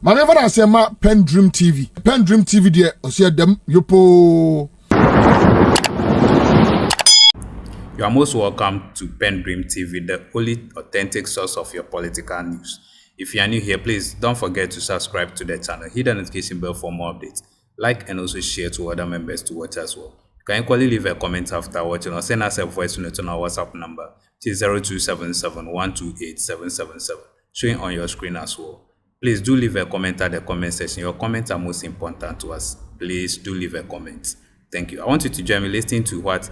Manever I say ma PENDREAM TV. PENDREAM TV there, osia dem yopo. You are most welcome to PENDREAM TV, the only authentic source of your political news. If you are new here, please don't forget to subscribe to the channel, hit the notification bell for more updates, like and also share to other members to watch as well. You can equally leave a comment after watching or send us a voice note on our WhatsApp number, which is 0277-128-777, showing on your screen as well. Please do leave a comment at the comment section. Your comments are most important to us. Please do leave a comment. Thank you. I want you to join me listening to what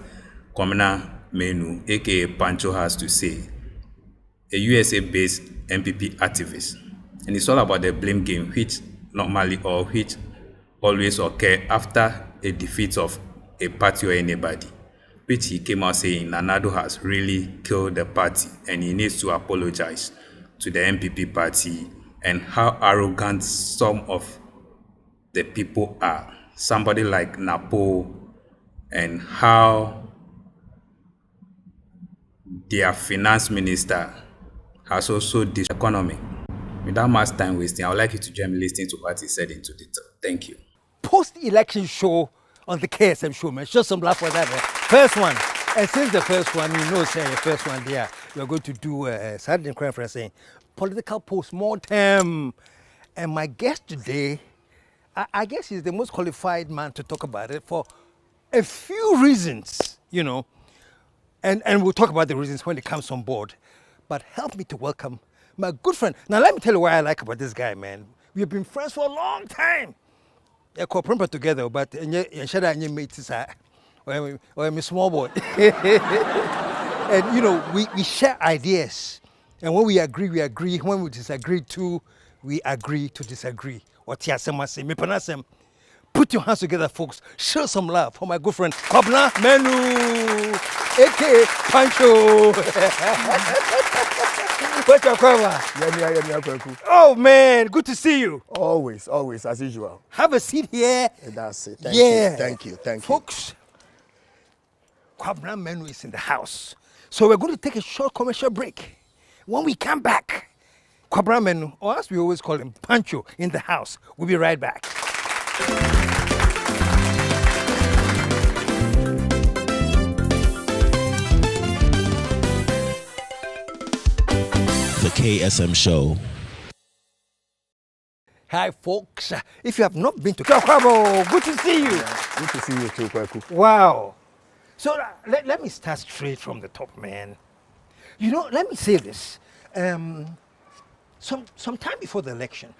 Commoner Menu, aka Pancho, has to say, a USA-based NPP activist. And it's all about the blame game, which normally or which always occur after a defeat of a party or anybody, which he came out saying Nanado has really killed the party and he needs to apologize to the NPP party, and how arrogant some of the people are. Somebody like Napo, and how their finance minister has also this economy. Without much time wasting, I would like you to join me listening to what he said into detail. Thank you. Post-election show on the KSM show, man. Show some love for that, man. First one. And since the first one, you know, saying the first one there, we're going to do a Saturday conference saying political post-mortem. And my guest today, I guess he's the most qualified man to talk about it for a few reasons, you know. And we'll talk about the reasons when it comes on board. But help me to welcome my good friend. Now, let me tell you what I like about this guy, man. We've been friends for a long time. We're co-premper together, but and mates or I'm a small boy. And, you know, we share ideas. And when we agree, we agree. When we disagree too, we agree to disagree. What say? Put your hands together, folks. Show some love for my good friend, Commoner Menu, a.k.a. Pancho. What's your cover? Oh, man, good to see you. Always, as usual. Have a seat here. That's it. Thank you. Folks, Commoner Menu is in the house. So we're going to take a short commercial break. When we come back, Commoner Menu, or as we always call him, Pancho, in the house. We'll be right back. The KSM Show. Hi, folks. If you have not been to Kakwabo, good to see you. Good to see you too, Kwaku. Wow. So let me start straight from the top, man. You know, let me say this. Some time before the election,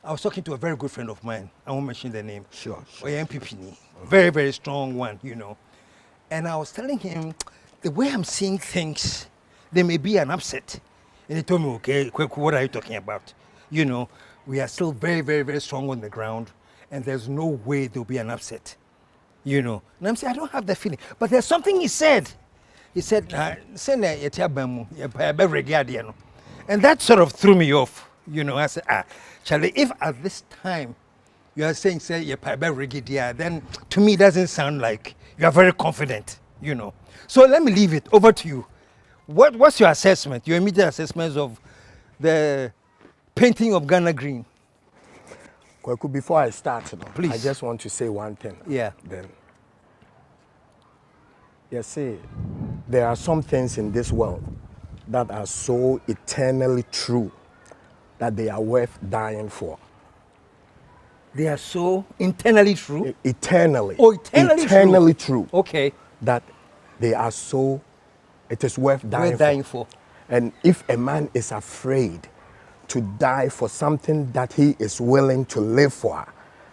I was talking to a very good friend of mine. I won't mention the name. Sure. Or NPP. Very, very strong one, you know. And I was telling him, the way I'm seeing things, there may be an upset. And he told me, okay, what are you talking about? You know, we are still very, very, very strong on the ground, and there's no way there'll be an upset. You know. And I'm saying, I don't have that feeling. But there's something he said. He said, and that sort of threw me off. You know, I said, Charlie, if at this time you are saying, then to me it doesn't sound like you are very confident, you know. So let me leave it over to you. What's your assessment, your immediate assessments of the painting of Ghana green? Kwaku, before I start, please. I just want to say one thing. Yeah. Then, see, there are some things in this world that are so eternally true that they are worth dying for. They are so internally true? Eternally. Oh, eternally true. Okay. That they are so, it is worth dying for. And if a man is afraid to die for something that he is willing to live for,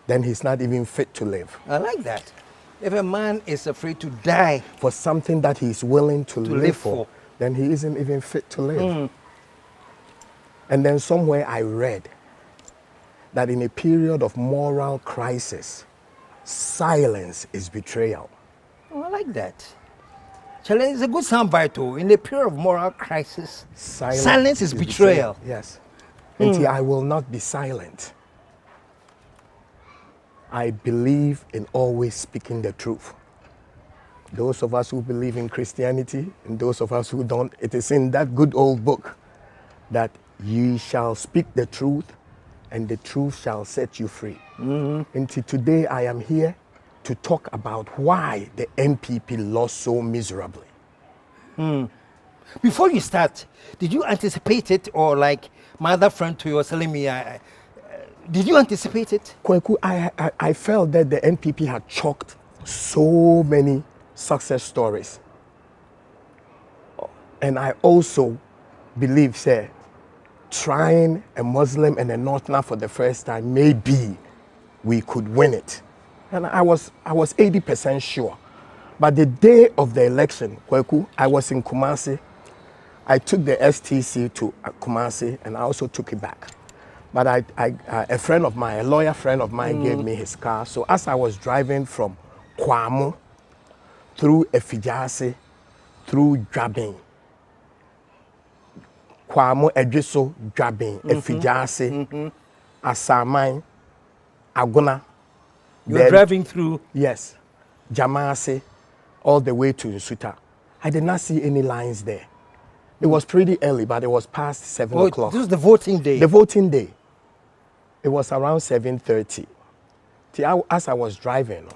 then he's not even fit to live. I like that. If a man is afraid to die for something that he's willing to live for, then he isn't even fit to live. And then somewhere I read that in a period of moral crisis, silence is betrayal. Oh, I like that. Charlie, it's a good soundbite too. In a period of moral crisis, silence is betrayal. Yes. And I will not be silent. I believe in always speaking the truth. Those of us who believe in Christianity and those of us who don't, it is in that good old book that ye shall speak the truth and the truth shall set you free. Until today, I am here to talk about why the NPP lost so miserably. Before you start, did you anticipate it, or like my other friend to you was telling me, did you anticipate it? Kweku, I felt that the NPP had chalked so many success stories. And I also believe, say, trying a Muslim and a Northerner for the first time, maybe we could win it. And I was 80% sure. But the day of the election, Kweku, I was in Kumasi. I took the STC to Kumasi, and I also took it back. But a friend of mine, a lawyer friend of mine, gave me his car. So as I was driving from Kwamo through Efijase, through Dwabin, Kwamo, Edriso, Dwabin, Efijase, Asamai, Agona. You were driving through? Yes. Jamase, all the way to Nsuta. I did not see any lines there. It was pretty early, but it was past 7 o'clock. This is the voting day? The voting day. It was around 7:30. As I was driving,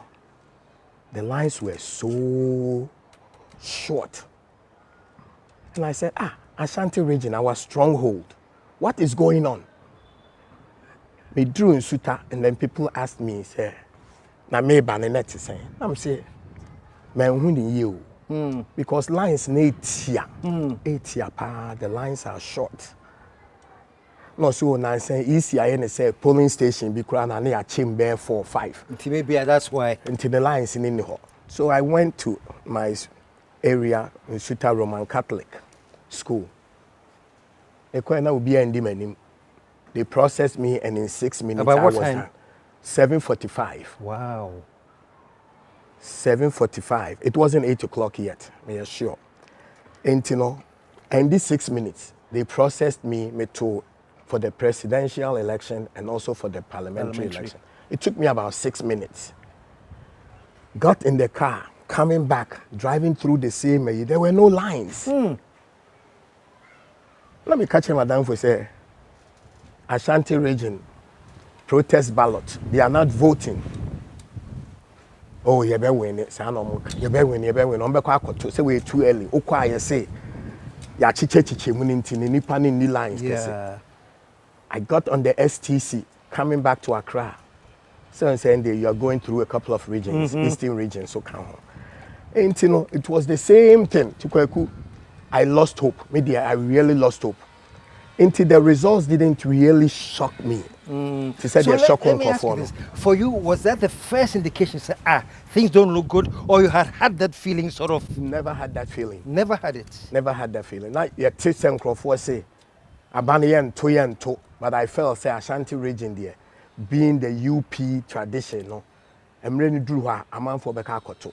the lines were so short. And I said, Ashanti region, our stronghold. What is going on? We drew in Suta, and then people asked me, say, na me banenet saying. I'm saying, man, who you? Because lines need here. The lines are short. No, so now saying easy. I say polling station because I need a chamber 4 or 5. Maybe that's why. Until the lines in the hall. So I went to my area in Suta Roman Catholic school. They processed me, and in 6 minutes About what I was time? done. 7:45. Wow. 7:45. It wasn't 8 o'clock yet. Me sure. And these 6 minutes, they processed me to for the presidential election and also for the parliamentary election. It took me about 6 minutes. Got in the car, coming back, driving through the same area. There were no lines. Let me catch madam for say, Ashanti region, protest ballot. They are not voting. Oh, you better win it. You better win. Say we're too early. You say, ya chiche lines. Yeah. I got on the STC coming back to Accra. So saying you are going through a couple of regions, eastern regions, so come on. And it was the same thing. I lost hope. Maybe I really lost hope. Until the results didn't really shock me. She said they're shocking for this. For you, was that the first indication? Say, things don't look good, or you had that feeling sort of? Never had that feeling. Never had it. Never had that feeling. Now you take some Crawford say, Abaniyan to, but I felt say Ashanti region there, being the UP tradition, I'm really drew her a man for Bekakoto.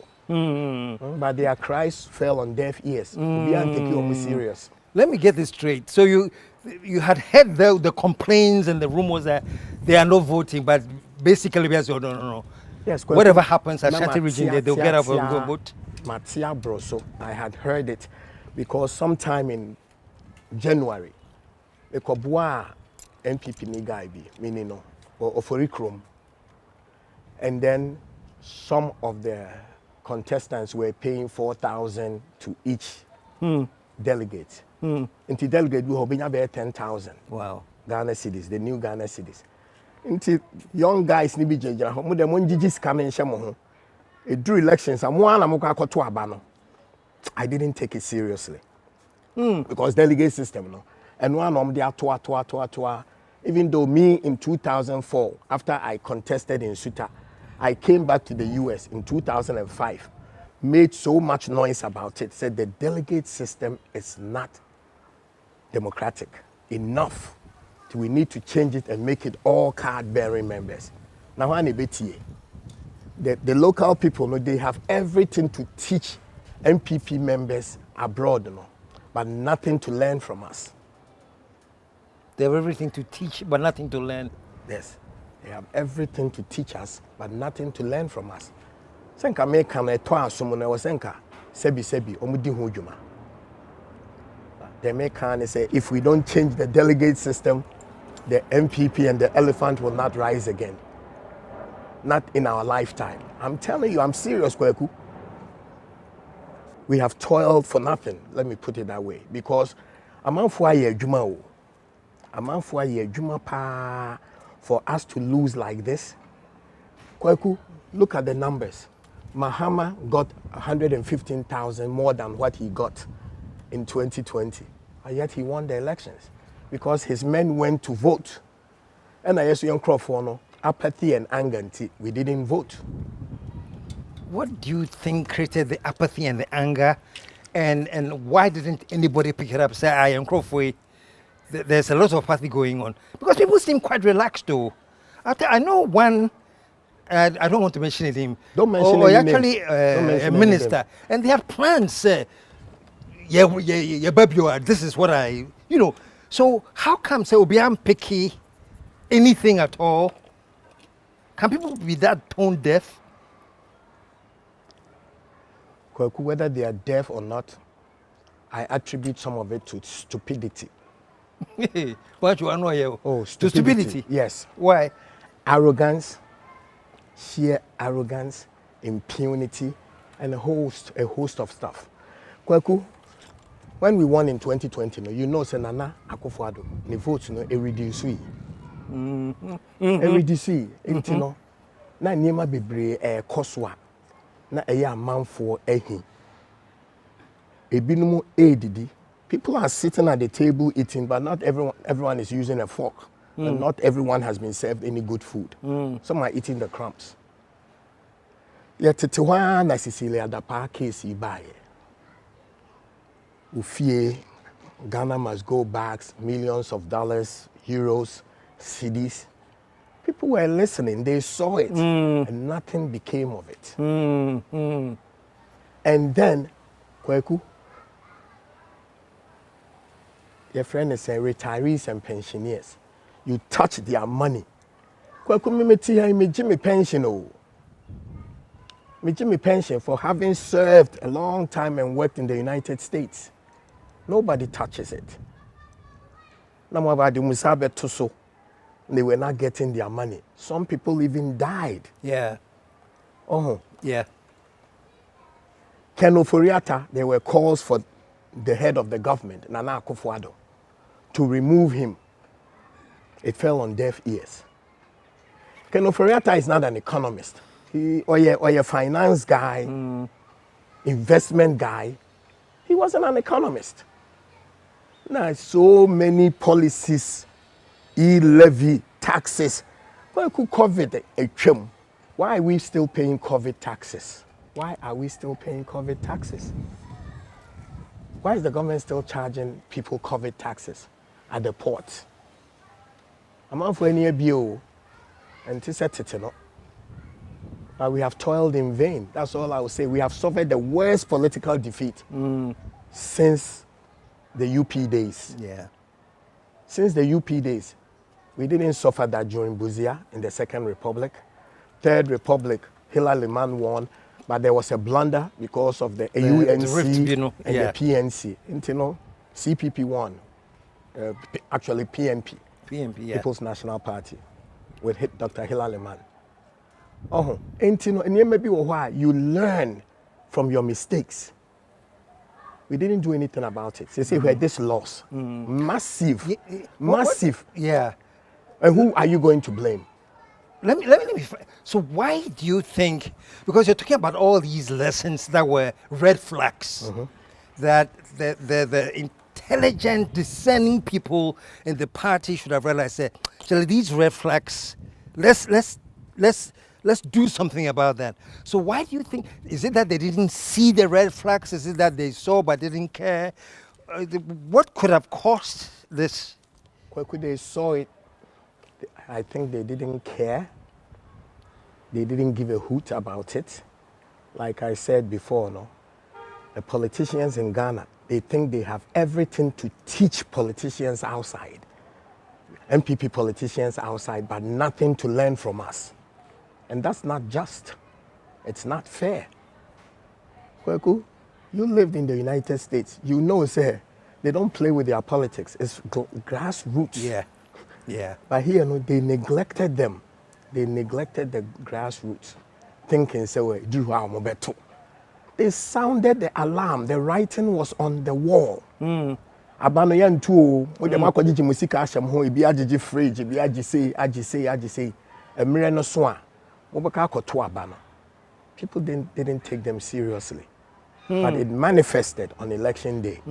But their cries fell on deaf ears. We aren't taking them serious. Let me get this straight. So you had heard the complaints and the rumors that they are not voting, but basically, no. Yes, whatever happens, Ashanti region, they'll get up and go vote. Matia Broso, I had heard it because sometime in January, the Kobwa NPP Nigaibi, meaning or Oforikrom, and then some of the contestants were paying 4,000 to each delegate. Into delegate we have 10,000. Wow. Ghana cedis, the new Ghana cedis. Into young guys ni bija jira ho dem onjiji scam nhye mo ho. It drew elections and one amukwa akoto abano. I didn't take it seriously. Because delegate system no. And one of them toa. Even though me in 2004, after I contested in Suta, I came back to the US in 2005, made so much noise about it, said the delegate system is not democratic enough. We need to change it and make it all card-bearing members. Now, the local people, they have everything to teach NPP members abroad, but nothing to learn from us. They have everything to teach, but nothing to learn. Yes, they have everything to teach us, but nothing to learn from us. Senka me kana etwa asomuna wo senka sebi omudi ho dwuma. They make can say if we don't change the delegate system, the NPP and the elephant will not rise again. Not in our lifetime. I'm telling you, I'm serious, Kweku. We have toiled for nothing, let me put it that way. Because a man for a year, pa, for us to lose like this. Kweku, look at the numbers. Mahama got 115,000 more than what he got in 2020. And yet he won the elections because his men went to vote. And I guess young Crawford, apathy and anger, we didn't vote. What do you think created the apathy and the anger? And why didn't anybody pick it up and say, I am Crawford? There's a lot of apathy going on. Because people seem quite relaxed though. I know one, I don't want to mention his name. Don't mention or any actually names. A minister. And they have plans. Yeah, baby, this is what I, you know. So how come say Obiam picky anything at all? Can people be that tone deaf? Whether they are deaf or not, I attribute some of it to stupidity. What you want to know? Oh, stupidity. Yes. Why? Arrogance, sheer arrogance, impunity, and a host of stuff. Kweku, when we won in 2020, you know, Senana Akufo-Addo, the votes, a reduce. A reduce. You know, na niema bebre koswa. Na eya manfo ehi. Ebinumu edidi. People are sitting at the table eating, but not everyone is using a fork. And not everyone has been served any good food. Some are eating the crumbs. Yet Tetewa na Cecilia Dapa case ibaye. Ufie, Ghana must go back millions of dollars, euros, cedis. People were listening, they saw it, and nothing became of it. And then, Kweku, your friend is saying retirees and pensioners, you touch their money. Kweku, me Jimmy pension, me Jimmy pension for having served a long time and worked in the United States. Nobody touches it. They were not getting their money. Some people even died. Yeah. Yeah. Ken Ofori-Atta, there were calls for the head of the government, Nana Akufo-Addo, to remove him. It fell on deaf ears. Ken Ofori-Atta is not an economist. He or a finance guy, investment guy. He wasn't an economist. Now, so many policies, levy taxes. Why could COVID a chum? Why are we still paying COVID taxes? Why are we still paying COVID taxes? Why is the government still charging people COVID taxes at the port? I'm on for any bill and to set it up. But we have toiled in vain. That's all I will say. We have suffered the worst political defeat since the UP days. Yeah. Since the UP days, we didn't suffer that during Buzia in the Second Republic. Third Republic, Hillary Liman won, but there was a blunder because of the AUNC and the PNC. You know, CPP won. Actually, PNP. PNP, yeah. People's National Party, with Dr. Hillary Liman. And you know, maybe why you learn from your mistakes. We didn't do anything about it. They say we had this loss, massive, massive. Yeah. And who are you going to blame? Let me. So why do you think? Because you're talking about all these lessons that were red flags, that the intelligent, discerning people in the party should have realized that. So these red flags, let's do something about that. So why do you think? Is it that they didn't see the red flags? Is it that they saw but didn't care? What could have caused this? Well, they saw it. I think they didn't care. They didn't give a hoot about it. Like I said before, the politicians in Ghana, they think they have everything to teach politicians outside, NPP politicians outside, but nothing to learn from us. And that's not just. It's not fair. Kweku, you lived in the United States. You know, sir, they don't play with their politics. It's grassroots. Yeah. Yeah. But here, no, they neglected them. They neglected the grassroots, thinking, so, do how better. They sounded the alarm. The writing was on the wall. Abano yan too. With the makoji musika asham ho, ibi ajiji fridge, ibi aji say. Emire no soa. Mobaka koto abano. People didn't take them seriously. But it manifested on election day.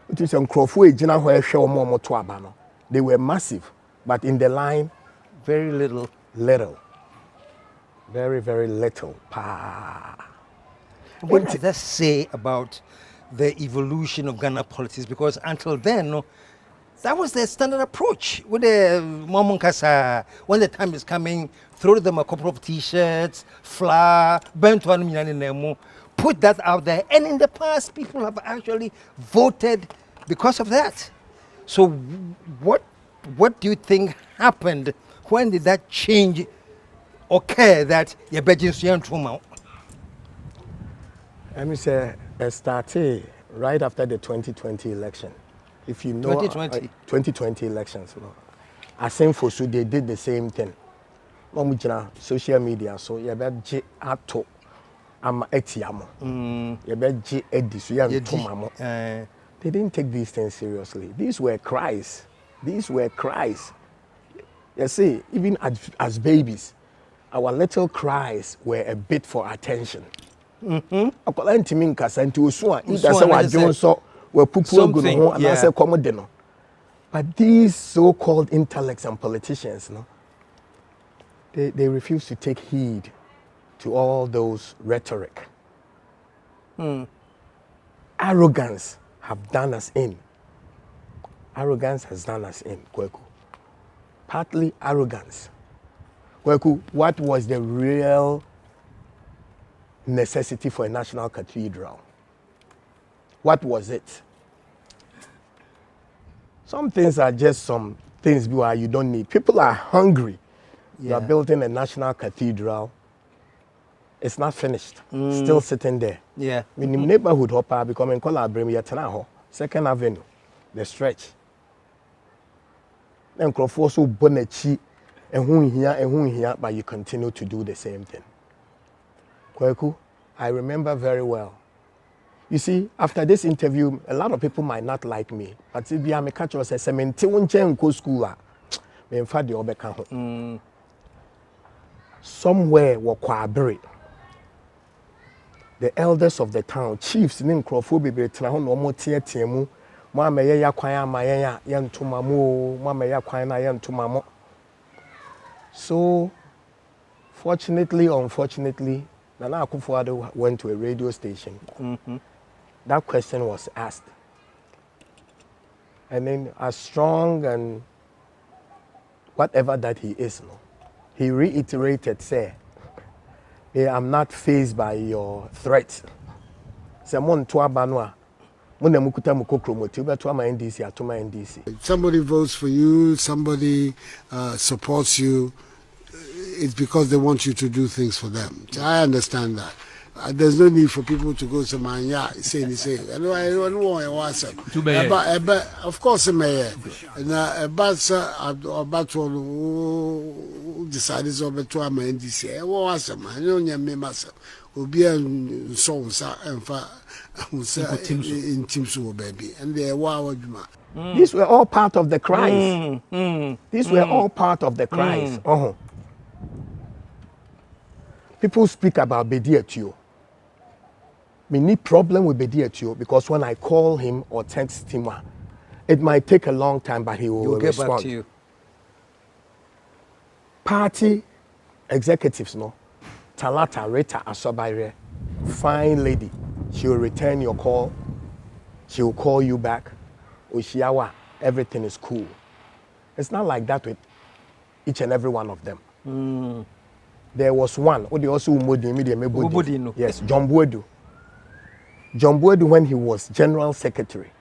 It is on Crawford, Jina where show more to abano. They were massive, but in the line, very little. Little. Very, very little. Pa. What does that say about the evolution of Ghana politics? Because until then, no, that was the standard approach. With the Momonkasa, when the time is coming, throw them a couple of t-shirts, flour, burn to one put that out there. And in the past, people have actually voted because of that. So what do you think happened? When did that change occur that you're begging to Let me say, it started right after the 2020 election. If you know 2020 elections, no. Asenfo so they did the same thing. Social media, so you better J ato ama etiamo. You better J edi so you mamo. They didn't take these things seriously. These were cries. These were cries. You see, even as babies, our little cries were a bit for attention. Something, yeah. But these so-called intellects and politicians, no, they refuse to take heed to all those rhetoric. Arrogance have done us in. Arrogance has done us in, Kweku. Partly arrogance. Kweku, what was the real necessity for a national cathedral? What was it? Some things are just some things where you don't need. People are hungry. Yeah. You are building a national cathedral. It's not finished. Still sitting there. Yeah. In the neighborhood, hopper becoming Colabrim, Second Avenue, the stretch. Then Crawford so bonechi and who here, but you continue to do the same thing. Kweku, I remember very well. You see, after this interview, a lot of people might not like me, but if you catch us a school, somewhere Wakwabri, the elders of the town, chiefs, in Crawford, no more tiemu, Mama ya kwaya maya yan tumamu, Mama ya kwaya yan tumamu. So, fortunately, unfortunately, Nana Akufo-Addo went to a radio station. That question was asked. And then, as strong and whatever that he is, no, he reiterated, say, hey, I'm not fazed by your threats. Somebody votes for you, somebody supports you, it's because they want you to do things for them. I understand that. There's no need for people to go to my say. I don't want to watch them. But of course, mayor. But about to decide is over to my NDC. I want them. I don't know myself. Will be in songs and in teams, baby. And they wow. These were all part of the cries. These were all part of the cries. People speak about Bediatio. Me need problem with Bediatio because when I call him or text him, it might take a long time, but he will respond. Get back to you. Party executives, no. Talata Rita Asobaire, fine lady. She will return your call. She will call you back. Oshiawa, everything is cool. It's not like that with each and every one of them. There was one. Yes, John Buedu. John Buedu, when he was General Secretary,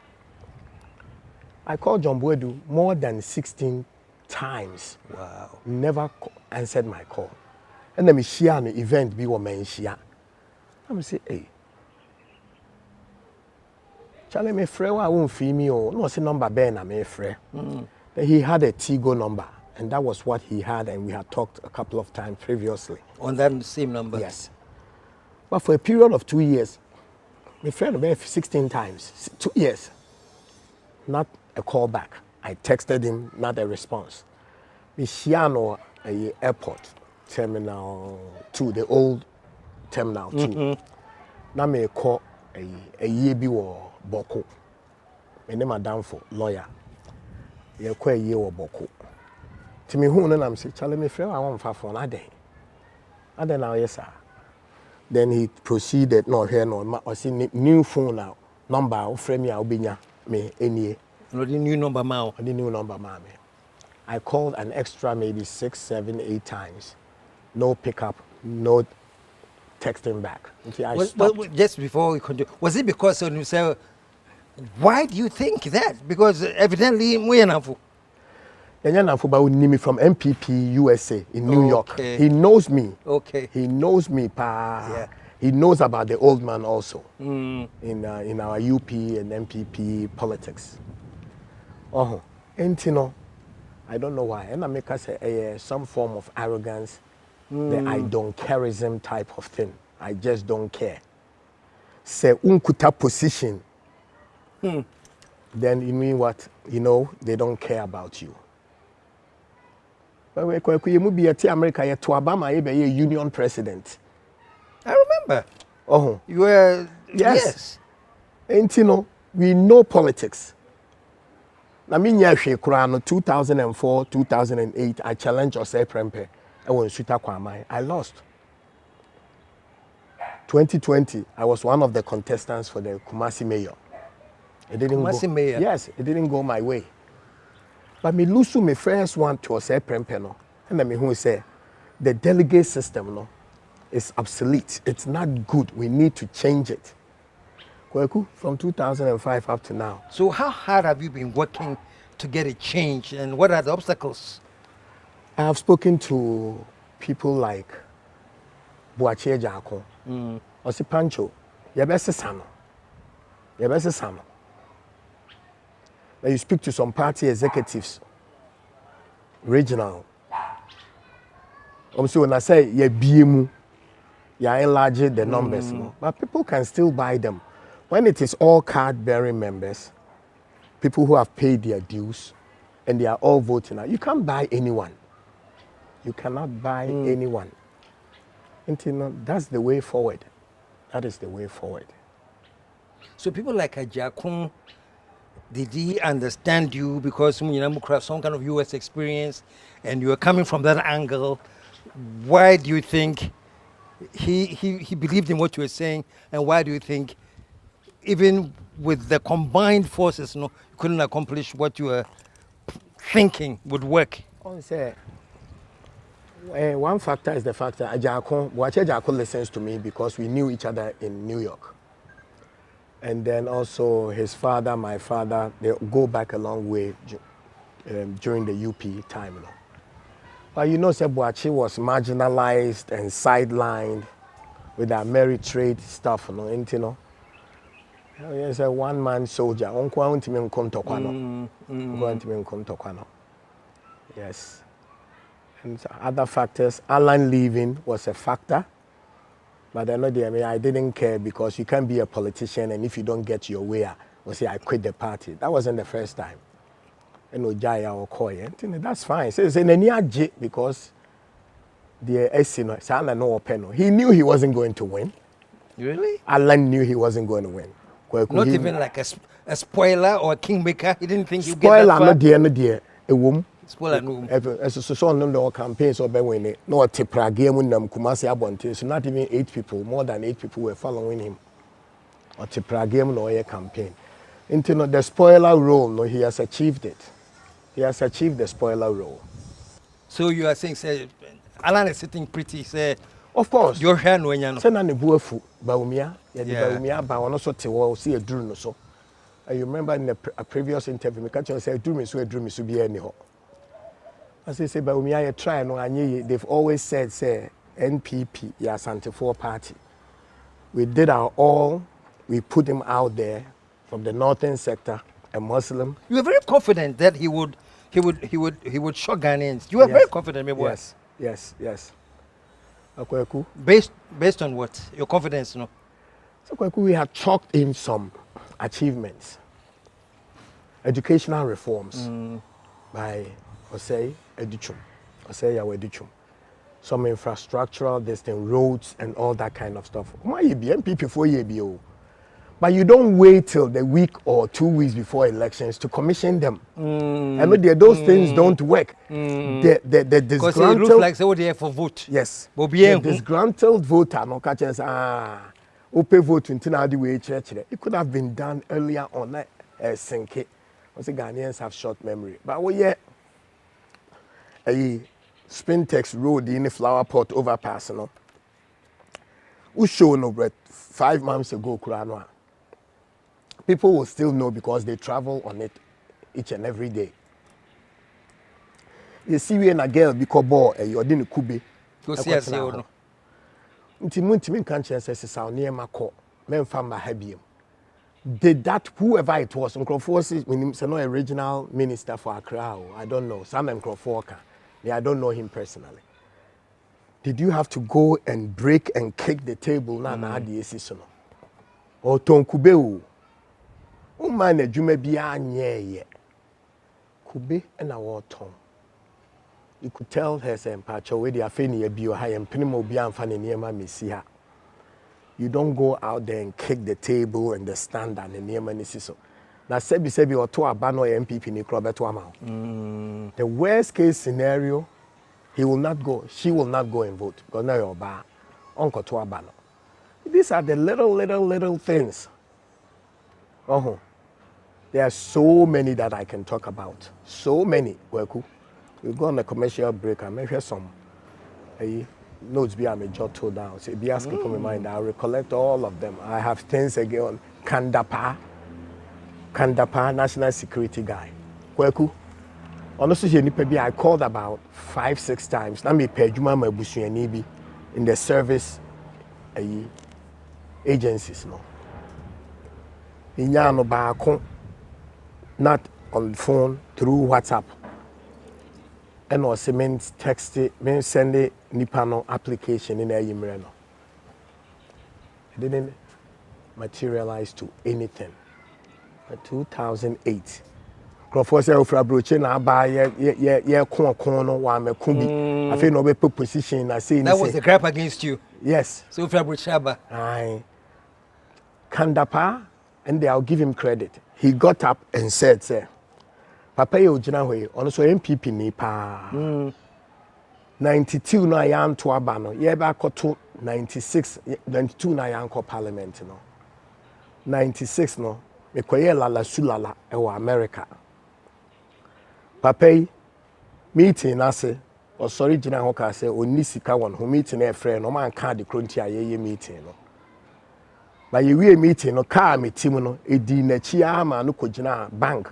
I called John Buedu more than 16 times. Wow. Never answered my call. And then me share an event be woman share. I say, hey, Charlie, me free wa won't fee me or no say number ben na me free. He had a Tigo number, and that was what he had, and we had talked a couple of times previously. On that same number? Yes. But for a period of 2 years, my friend about 16 times, 2 years, not a call back. I texted him, not a response. Michiano Airport, Terminal 2, the old Terminal 2. Now me call a year or Boko. My name Madam for lawyer. You call a year or Boko. To me, who I'm saying, Charlie, me friend, I want for a day. And then now, yes, sir. Then he proceeded, no, here, no, I see new phone now, number, frame me, I'll be me, any. No, the new number, now. The new number, mommy. I called an extra maybe 6, 7, 8 times. No pickup, no texting back. Well, just before we continue, was it because when you say, why do you think that? Because evidently, we are not. But me from NPP USA in New York. He knows me. Okay. He knows me, pa. Yeah. He knows about the old man also in our UP and NPP politics. Oh, and you know, I don't know why. And I make us some form of arrogance, the I don't careism type of thing. I just don't care. Say unkuta position. Then you mean what? You know, they don't care about you. But you be at America, you to Obama, you be a union president. I remember. Oh, you were yes. And you know, we know politics. I mean, yeah, 2004, 2008, I challenged Jose Prempe. I was Suta Kwamai. I lost. 2020, I was one of the contestants for the Kumasi mayor. It didn't go. Mayor. Yes, it didn't go my way. But me lose my first one to Jose Prempe, no. And then me who say the delegate system, no, is obsolete. It's not good. We need to change it. From 2005 up to now. So how hard have you been working to get it changed, and what are the obstacles? I have spoken to people like Boache Jako, Osi Pancho, Yabese Sano. Now you speak to some party executives, regional. So when I say you BMU, you enlarge the numbers, but people can still buy them. When it is all card-bearing members, people who have paid their dues, and they are all voting out, you can't buy anyone. You cannot buy anyone. And you know, that's the way forward. That is the way forward. So people like Ajakun, did he understand you because you have some kind of US experience and you are coming from that angle? Why do you think he believed in what you were saying, and why do you think even with the combined forces, you couldn't accomplish what you were thinking would work? One factor is the fact that Ajako listens to me because we knew each other in New York. And then also his father, my father, they go back a long way during the UP time. You know. But you know, Boachi was marginalized and sidelined with that merit trade stuff, you know. He's a one-man soldier. Yes. And other factors, Alan leaving was a factor. But I didn't care because you can't be a politician and if you don't get your way, or say I quit the party. That wasn't the first time. Jaya or Koy. That's fine. Because he knew he wasn't going to win. Really? Alan knew he wasn't going to win. Not even like a spoiler or a kingmaker. He didn't think you'd get that far. Spoiler, no dear, a woman. Spoiler, no. So no campaigns or winning. No Tipra game when Kumasi Abonte. So not even 8 people, more than 8 people were following him. Or Tipra game no a campaign. Into the spoiler role, no, he has achieved it. He has achieved the spoiler role. So you are saying, say, Alan is sitting pretty, say. Of course. Your hand when you know. Say na ne buafu Baumia, Baumia ba ono so te wo see a duru no so. You remember in a previous interview, me catch you say duru me so be any ho. I say Baumia you try no anye. They've always said say NPP ya Asante 4 party. We did our all. We put him out there from the northern sector, a Muslim. You were very confident that he would he would shock Ghanaians. You are very confident, maybe. Yes. Akweku. Based on what? Your confidence, no? So Akweku, we have chalked in some achievements. Educational reforms by Osei Edichum. Some infrastructural, roads and all that kind of stuff. Why you be NPP for you? But you don't wait till the week or 2 weeks before elections to commission them. I mean, those things don't work. The because it looks like they were there for vote. Yes. The disgruntled voter, no catches, open vote until now the way church. It could have been done earlier on. Sinke. The Ghanaians have short memory. But we a Spintex road in the flower pot overpass, no. We show no bread 5 months ago, Kuranoa. People will still know because they travel on it each and every day. You see, when a girl because boy, you didn't kube. Go see us here, no. Intimunti can't chance as a near my court. Men found my habium. Did that whoever it was? Uncle Forces when he's no original minister for Accra. I don't know. Sam and Crawforka. Yeah, I don't know him personally. Did you have to go and break and kick the table na the season? Or tonkubeu? O man, you may be ye. Kube and our tongue. You could tell her saying, Pacho, where they are feigning a bio high and Primo Bian Fanny near my Messia. You don't go out there and kick the table and the stand and the near Manisiso. Now, Sebi or to a ban or NPP in the The worst case scenario, he will not go, she will not go and vote because now you're bar. Uncle to a banner. These are the little things. There are so many that I can talk about. So many. We'll go on a commercial break and maybe some notes be I'm a jot to down. So be asking for my mind. I'll recollect all of them. I have things again. Kandapa, national security guy. Kweku. Honestly, I called about 5-6 times. Now me pay Juma Mabusu and Ibi in the service agencies. No. Inyano baako. Not on the phone, through WhatsApp. And also means text it, means send it Nipano application in a Yimreno. It didn't materialize to anything. In 2008, Crawford said, "Ofra broche na buy ye kono wa me kumbi." I feel no be position. I say that was the grab against you. Yes. So Ofra broche aba. Aye. Kandapa, and I'll give him credit. He got up and said, "Sir, Papa yo jina hoye, also NPP ni pa." 92 na yan to abano. Ye ba to 96, 92 na yan ko parliament no. 96 no, me koye lala sulala ewa America. Papa meeting ase, or sorry jina ho ka say oni sika won ho meeting e frɛ no man ka de kronti aye meeting no. But you we meeting no car me team no edi na chi ama no kogina bank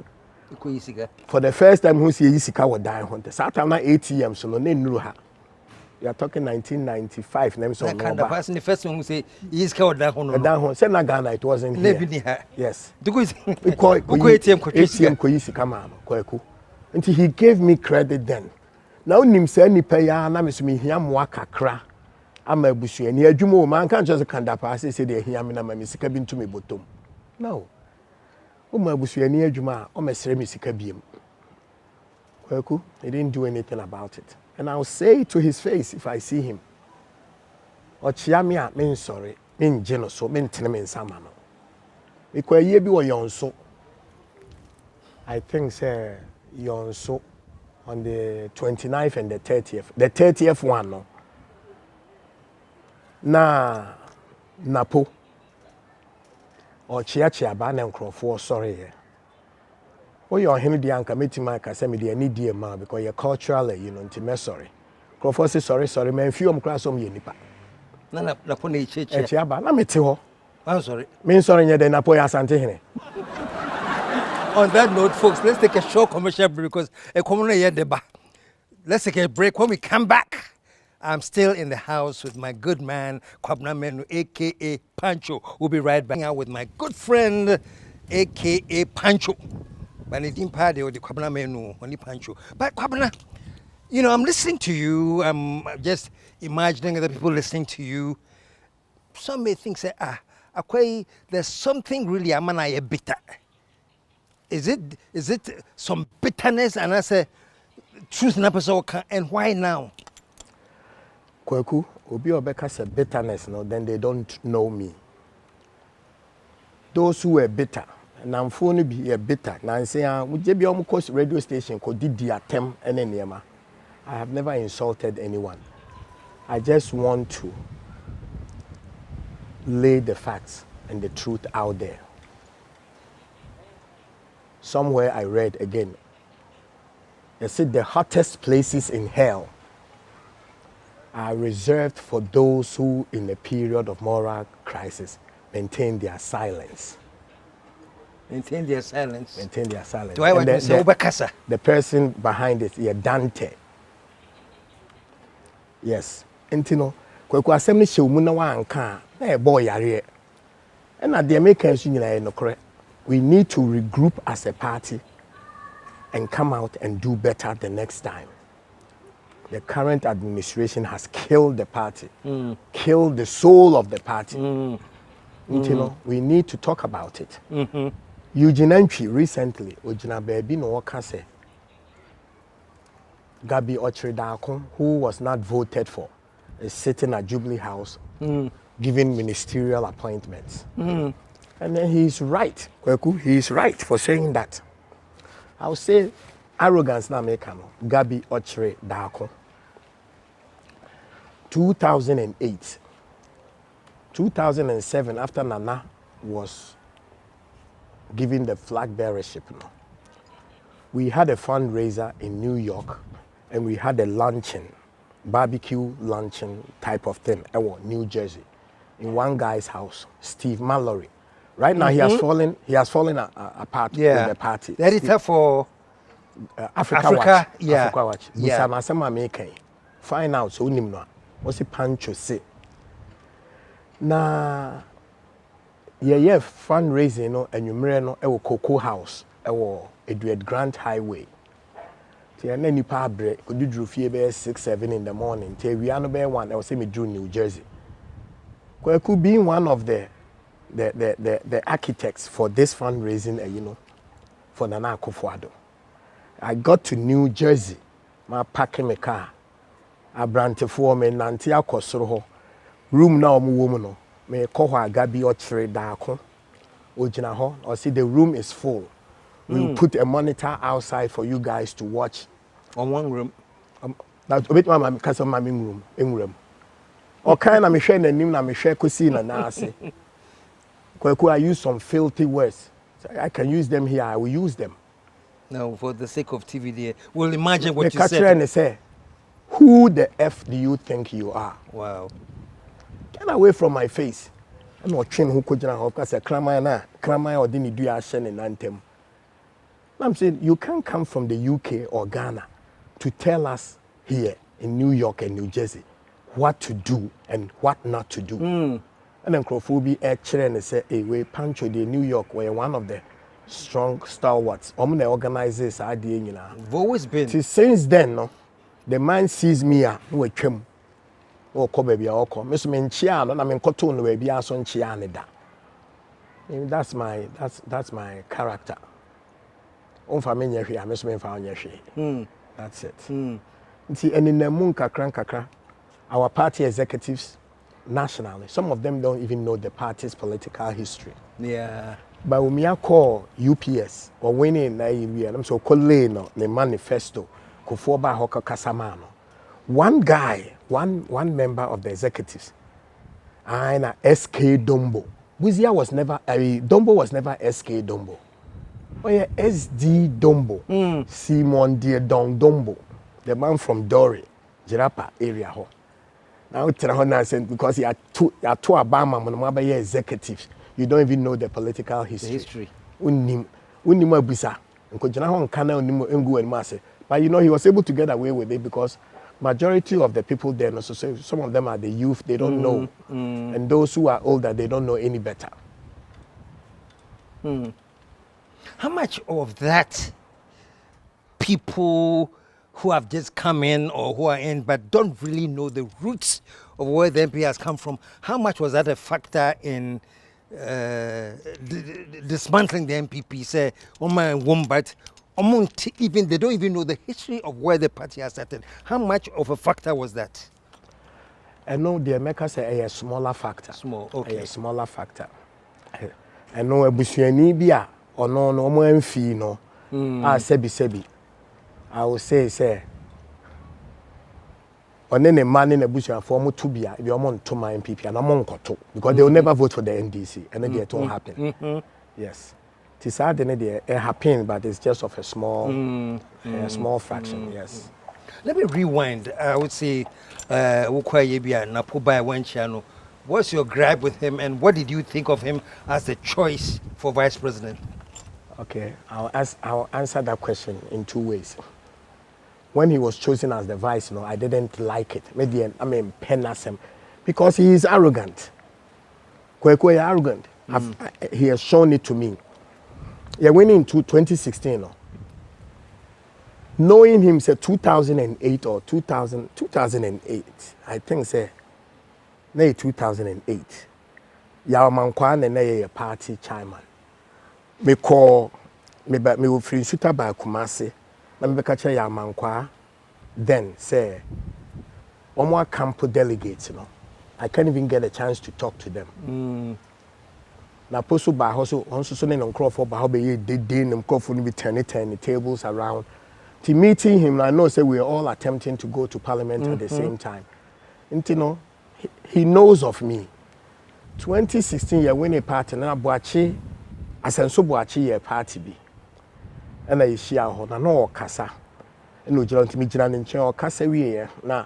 for the first time who see yisika wo dan ho that time na ATM so no nuru ha. You are talking 1995 name so no kind of person the first one who say yisika wo dan ho no dan ho say na Ghana it wasn't here. Yes. Because ATM ko yisika ma no kwaku until he gave me credit then. Now nim say nipa ya na me so me hia mo akakra ama abusu ani adwuma o man kan just Kandapa say dey hia me na ma me sika bi ntu me botom. No. O ma abusu ani adwuma o mesere me sika biem. Kwaku, he didn't do anything about it. And I'll say it to his face if I see him. Ochia me a me sorry, me ngino so me ntene me nsama no. Ikwaye bi wo yonso. I think say yonso on the 29th and the 30th. The 30th one no. Na napo or chia ba na nkrofo sorry here. Oh, you're him the anka metima ka say me dey need dey ma because you're cultural you know nti sorry. Nkrofo say sorry man few class om ye nipa. Na napo na chia ba na mete ho. I'm sorry. Me sorry nye dey napo ya asante hene. On that note, folks, let's take a short commercial break because a commoner here deba. Let's take a break. When we come back, I'm still in the house with my good man, Kwabna Menu, a.k.a. Pancho. We'll be right back out with my good friend, a.k.a. Pancho. But it didn't party or the Kwabena menu, only Pancho. But Kwabena, you know, I'm listening to you. I'm just imagining other people listening to you. Some may think, say, Akwe, there's something really a bitter. Is it some bitterness? And I say, truth in episode, and why now? Kweku, Obi Obeka said bitterness, no, then they don't know me. Those who are bitter, and I'm phone be bitter. Now I say, would you be almost radio station could did the attempt and any I have never insulted anyone. I just want to lay the facts and the truth out there. Somewhere I read again, they said the hottest places in hell are reserved for those who, in a period of moral crisis, maintain their silence. Maintain their silence. Maintain their silence. Do I want to say Obekasa? The person behind it, Dante. Yes. Intino, Kweku asem she umu na wanka na boy yare. And at the Americans no correct. We need to regroup as a party and come out and do better the next time. The current administration has killed the party, killed the soul of the party. You know, we need to talk about it. Eugene Entry recently, Ojina Baby no Wakase, Gabi Ochredakon, who was not voted for, is sitting at Jubilee House giving ministerial appointments. And then he's right, Kweku, he's right for saying that. I'll say arrogance na mekano, Gabi Ochredakon. 2008, 2007, after Nana was given the flag bearership, we had a fundraiser in New York and we had a luncheon, barbecue luncheon type of thing, New Jersey, in one guy's house, Steve Mallory. Right now he has fallen apart with the party. The editor for Africa Watch. Yeah. Africa Watch. Yeah. Find out so nimno. What's the Pancho say? Na yeah fundraising no enyumere no e wo Cocoa House e wo Edward Grant Highway. Ti na nipa abre oduduru fie be 6-7 in the morning. Ti wi ano be 1 e wo say me drew New Jersey. Kweku being one of the architects for this fundraising, for Nana Akufo-Addo. I got to New Jersey, my packing my car. I brante for me nanti akosoro room na omo wo mu no me ko ho Gabi Ochredakon ojina ho or see the room is full. We will put a monitor outside for you guys to watch on one room. That obit mama case of my room in room. O kind na me hwe na nim na me hwe kosi na ase. Kweku, I use some filthy words. So I can use them here. I will use them. No, for the sake of TV, there. We'll imagine what the you said. And say, who the F do you think you are? Wow. Get away from my face. I'm not trained who could because a crama or didn't do action and anthem. I'm saying you can't come from the UK or Ghana to tell us here in New York and New Jersey what to do and what not to do. And then Crawford actually and say, hey, we Pancho the New York were one of the strong stalwarts. The organizers idea, We've always been. Since then, no, the man sees me no chem. Oh, ko baby, oh, ko. Miss me nchia no na me nkoto no baby aso nchia ne da. That's my character. Onfa me nyehwe a miss me nfa nyehwe. That's it. Nti eninamu kakra our party executives nationally, some of them don't even know the party's political history. Yeah. But when we call UPS or winning Nigeria, I'm so called the manifesto, Kufoba Hoka Kasamano. One guy, one member of the executives, and SK Dombo. Buzia was never, Dombo was never SK Dombo. Oh yeah, SD Dombo. Simon Dear Dong Dombo, the man from Dori, Jirapa area. Now because you are two Obama executives, you don't even know the political history. But you know he was able to get away with it because majority of the people there, so some of them are the youth, they don't know, and those who are older, they don't know any better. How much of that people who have just come in or who are in but don't really know the roots of where the MP has come from, how much was that a factor in dismantling the NPP? Say, but even they don't even know the history of where the party has started. How much of a factor was that? I know the America say a smaller factor. Small, okay. A smaller factor. I know a busuani bia or no more fee no. Sebi. I will say. On any man in a bush and form to be if you're on to my NPP and I'm on Koto because they will never vote for the NDC and then it won't happen. Yes. It's hard it happen, but it's just of a small fraction, yes. Let me rewind. I would say what's your gripe with him and what did you think of him as the choice for vice president? Okay, I'll answer that question in two ways. When he was chosen as the vice, I didn't like it. Penasem, because he is arrogant. Kwekwe arrogant. He has shown it to me. Yeah, went into 2016. Knowing him, say 2008 or 2008, I think, say, 2008. Yawamankwan and a party chairman. Me call me will free shooter by Kumasi. Me catch Yawamankwa. Then say, more camp delegates, I can't even get a chance to talk to them. Na poso ba hoso onso so ne nkrofo ba ho be ye dede ne nkrofo no be turn tables around. To meeting him, I know say we are all attempting to go to parliament at the same time. And he knows of me. 2016 year when a party na Boachi asenso Boachi ye party bi. And I share ho na no kasa. No jira ntimi jira ne nchen o kasa wie na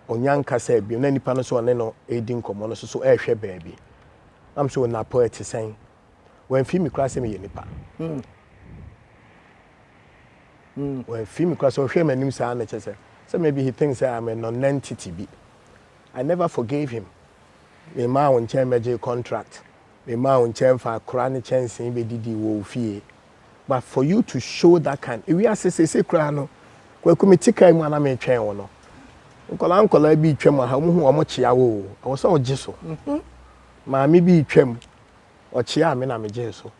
onyan kasa bi na nipa no so ne no edin komo no so ehwe baabi. I'm sure na poet saying when film class me nipa. When film class or share my name say so maybe he thinks I'm a non-entity be. I never forgave him. Me ma on chain major contract. Me ma on chain for chronic chance in be didi wo fie. But for you to show that kind, we are say kra no. Kwa committee kai mu na me twen wo no. Nkola bi twem ha mu hu omo chia wo. I was so jiso. Maami bi twem o chia me na me jeso.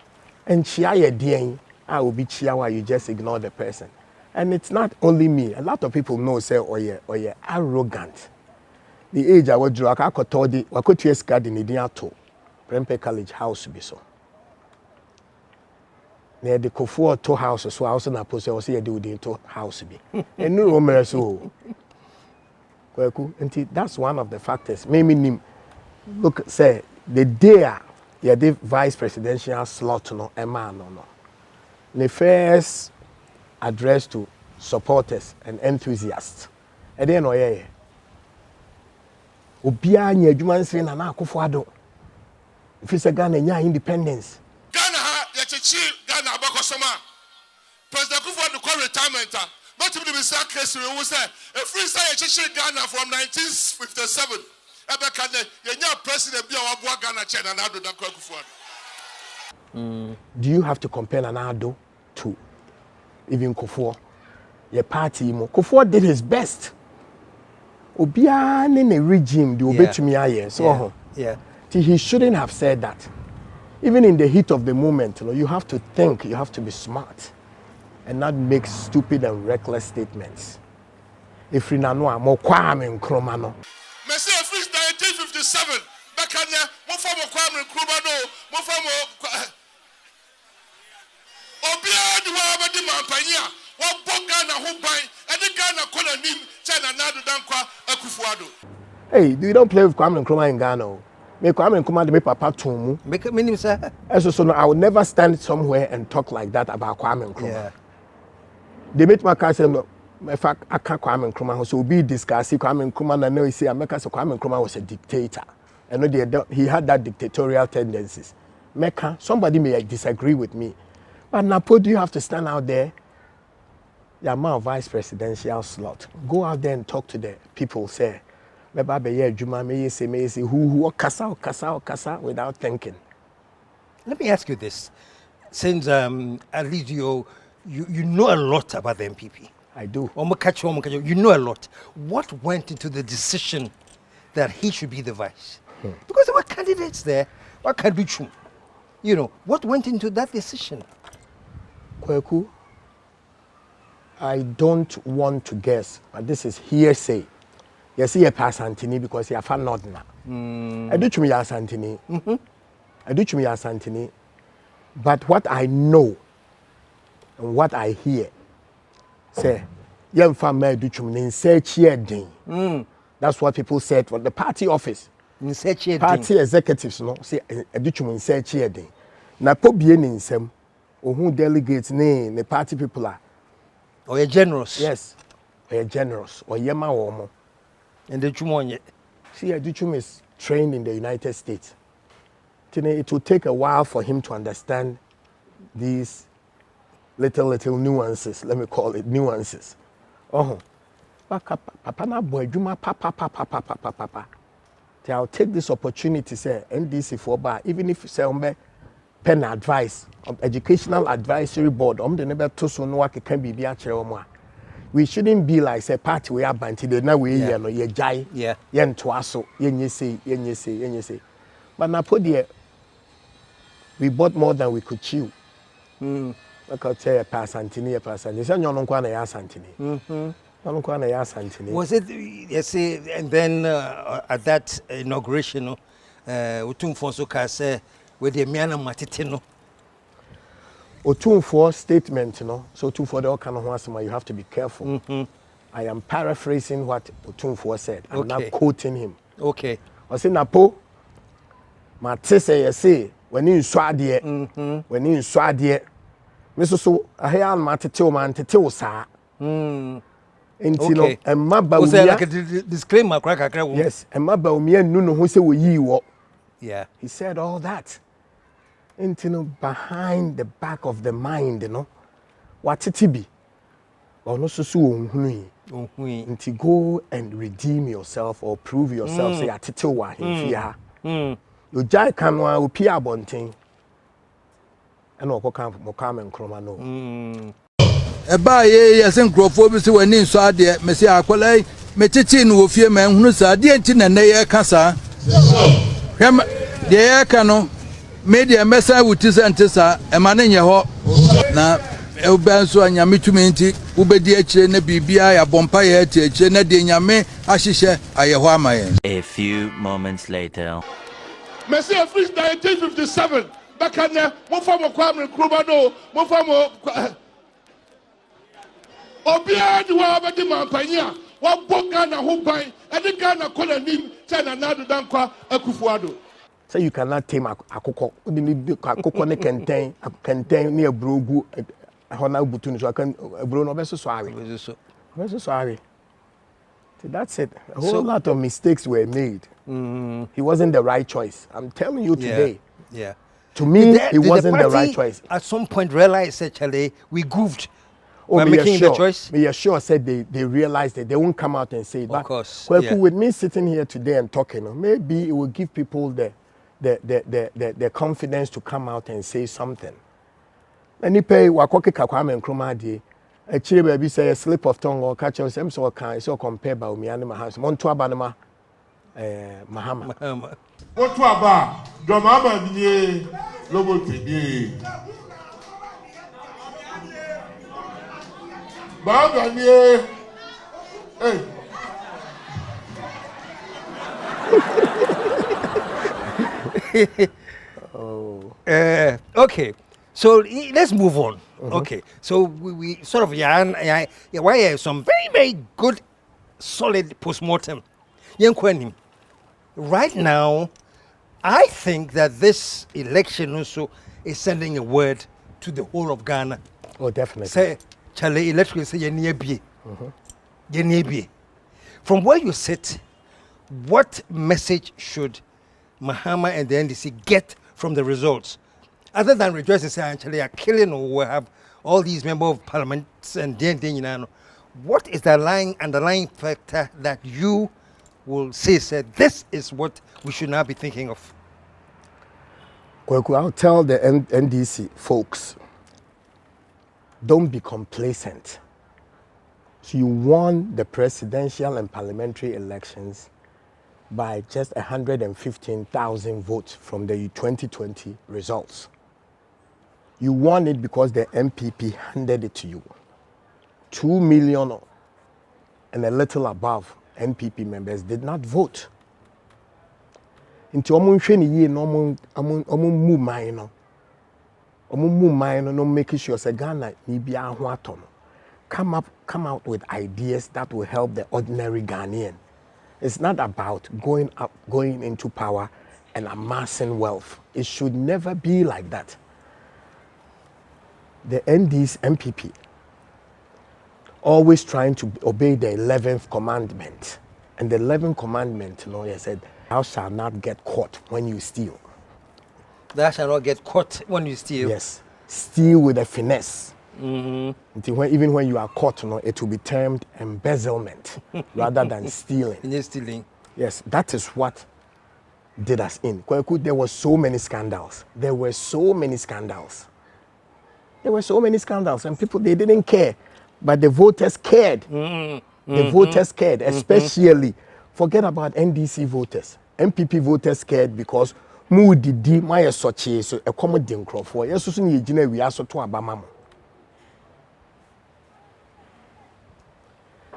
And chia ye den I will be chia why you just ignore the person. And it's not only me. A lot of people know say oh yeah arrogant. The age I was draw I got told the Wakotu garden in Diato. Prempe College house be so. Near the Kofu to house so I also na post I say do the to house be. And no romance so. Kweku nti that's one of the factors. Maybe nim look say the day you the vice presidential slot no man no. The first address to supporters and enthusiasts. And then yeah. Obia nya adwuma nse na na akofo ado. If you say Ghana nya independence. Ghana ha ya chechi Ghana abakosoma. President Kufuor no call retirement. Not to be Mr. Case we say a free say ya chechi Ghana from 1957. Ebeka ne ya nya president bia wa Ghana che na ado da Kufuor. Do you have to compare Nanado to even Kufuor? Your party mo. Kufuor did his best. Obia in a regime the obetumi aye so he shouldn't have said that. Even in the heat of the moment, you have to think, you have to be smart and not make stupid and reckless statements. If we know more Kwame Nkrumah no. Me say free 1957 back on mo form Kwame Nkrumah no mo form Obia di wa ba di mampanya wa Ghana ho ban e di Ghana kola nim China nadu dankwa Akufo-Addo. Hey, you don't play with Kwame Nkrumah in Ghana. Me Kwame Nkrumah de me papa tomu. Make meaning sir. So no, I would never stand somewhere and talk like that about Kwame Nkrumah. Yeah. They make my car say no. In fact, I can't Kwame Nkrumah so be discussing Kwame Nkrumah and no say America so Kwame Nkrumah was a dictator. And he had that dictatorial tendencies. Mecca, somebody may disagree with me. But Napo, do you have to stand out there? Your man vice presidential slot. Go out there and talk to the people. Say, me say, who kasa without thinking. Let me ask you this: since at least you know a lot about the NPP. I do. You know a lot. What went into the decision that he should be the vice? Because there were candidates there. What can be true? You know, what went into that decision? Kweku, I don't want to guess, but this is hearsay. You see a pass Antony because you are fan not now. I do to me as Antony. I do to me as Antony. But what I know and what I hear, say, young family do to me in search year. That's what people said for the party office. Party executives, no, say, I do to me in search year. Na po bien in some, who delegates name the party people are. Or you're generous. Yes, or you're generous, or you're my woman. And the Chumon. See, Aduchum is trained in the United States. It will take a while for him to understand these little nuances. Let me call it nuances. Oh, papa na boy, juma papa. I'll take this opportunity, say NDC for bar, even if say pen advice, educational advisory board, the never to so no can be a we shouldn't be like say party we are banted now we no ye jai yen twaso yen say but na put there we bought more than we could chew. Like I say a pass Antony say no kwa na ya Santini. Was it yes and then at that inauguration Otumfuo ka say with the miana matete Otumfuo statement, so Otumfuo the kind of one you have to be careful. I am paraphrasing what Otumfuo said. I'm not quoting him. Okay. I say Napo, Matisse, you say when you swadi, when you swadi, Mr. So I hear Matete man tete sa. Okay. And Maba was like a disclaimer, crack. Yes, and Maba Umia Nuno who say we ye. Yeah. He said all that. Behind the back of the mind, what it be? Or no so unti go and redeem yourself or prove yourself. Say atitewa himfia. You jai kanwa upia bonting. And oko kam and chroma no. Eba ye yasen krofo bi se wani nso ade me se akwalai me titi no ofie ma hunu sa ade enti na ne ye kasa. Hwem de ye ka no media mesa wuti sentesa e ma ne nye ho na e ba nso anyame tumi enti wo bedi akire na bibia ya bompa ye ati akire na de nyame ahyehye aye ho amaye. A few moments later. Messi Afrique 1957 bakana mo famo kwame nkruma no mo famo obia di wa ba di mampanya wa boga na ho ban e di Ghana kola nim China na do dankwa Akufuado. So you cannot tame akoko. Akoko ne kenten ne abrogu hona butu so kan abro no beso sorry. Beso sorry. That's it. A whole lot of mistakes were made. He wasn't the right choice. I'm telling you today. Yeah. To me, it wasn't the right choice. At some point realized actually we goofed. By making the choice. Me sure said they realized that they won't come out and say it. Of course. Well, with me sitting here today and talking, maybe it will give people the confidence to come out and say something. And you pay wakoke kakwame nkruma die. A chile baby say a slip of tongue or catch us some so can so compare by me and my house. Montua banama Mahama. What to aba? Domama biye lobo tedi. Baba biye. Hey. Okay. So let's move on. Okay. So we sort of why some very good solid postmortem. Right now, I think that this election also is sending a word to the whole of Ghana. Oh, definitely. Say, Charlie, election say from where you sit, what message should Mahama and the NDC get from the results? Other than rejoicing, say, actually, are killing or we have all these members of parliament and what is the underlying factor that you will say, this is what we should now be thinking of? I'll tell the NDC folks, don't be complacent. So you won the presidential and parliamentary elections by just 115,000 votes from the 2020 results. You won it because the NPP handed it to you. 2 million and a little above NPP members did not vote. Into no making sure say Ghana come out with ideas that will help the ordinary Ghanaian. It's not about going into power and amassing wealth. It should never be like that. The NPP always trying to obey the 11th commandment. And the 11th commandment, he said, thou shalt not get caught when you steal. Thou shalt not get caught when you steal. Yes. Steal with a finesse. Until even when you are caught, it will be termed embezzlement rather than stealing. Stealing. Yes, that is what did us in. There were so many scandals. And people, they didn't care. But the voters cared. The voters cared, especially, forget about NDC voters. NPP voters cared because Moody my so a common dinkro for yes, we are so to Abamamo.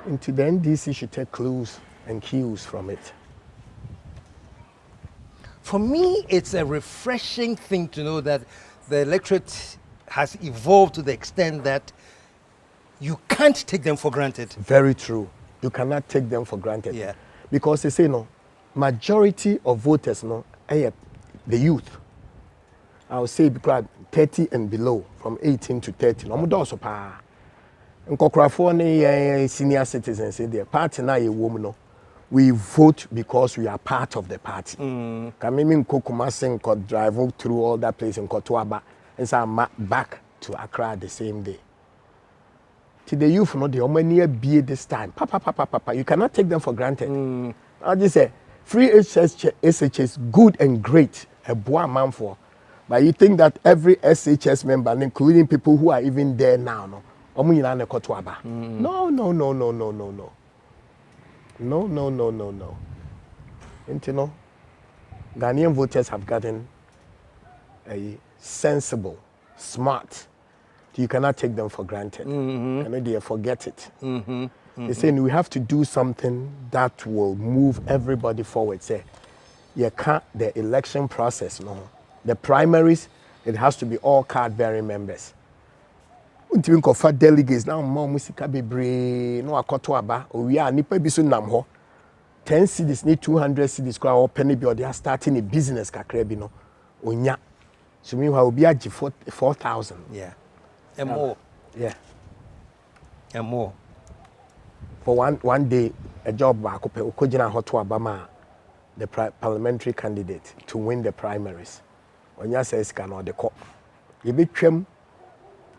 Into the NDC should take clues and cues from it. For me, it's a refreshing thing to know that the electorate has evolved to the extent that you can't take them for granted. Very true. You cannot take them for granted. Yeah. Because they say, majority of voters, the youth. I would say because 30 and below, from 18 to 30. Senior citizens in their party now, woman, we vote because we are part of the party. Kamimi Kokumasin could drive through all that place in Kotuaba and say back to Accra the same day. To the youth, the Omania be this time. Papa, you cannot take them for granted. I just say free SHS good and great, a boy man for. But you think that every SHS member, including people who are even there now, no. No. Ghanaian voters have gotten a sensible, smart. You cannot take them for granted. And they forget it. They're saying we have to do something that will move everybody forward. Say, you can't, the election process, the primaries, it has to be all card-bearing members. Until we for delegates now, more musica be brave. No, akotoaba. We are nipa bisu namho. 10 cities need 200 cities. Kwa or penny be or they are starting a business kakrebi no. Onya. So meanwhile we be 4,000. Yeah. And more. Yeah. And more. For one day, a job back up ukojina hoto abama the parliamentary candidate to win the primaries. Onya says can or the cop. You be trim.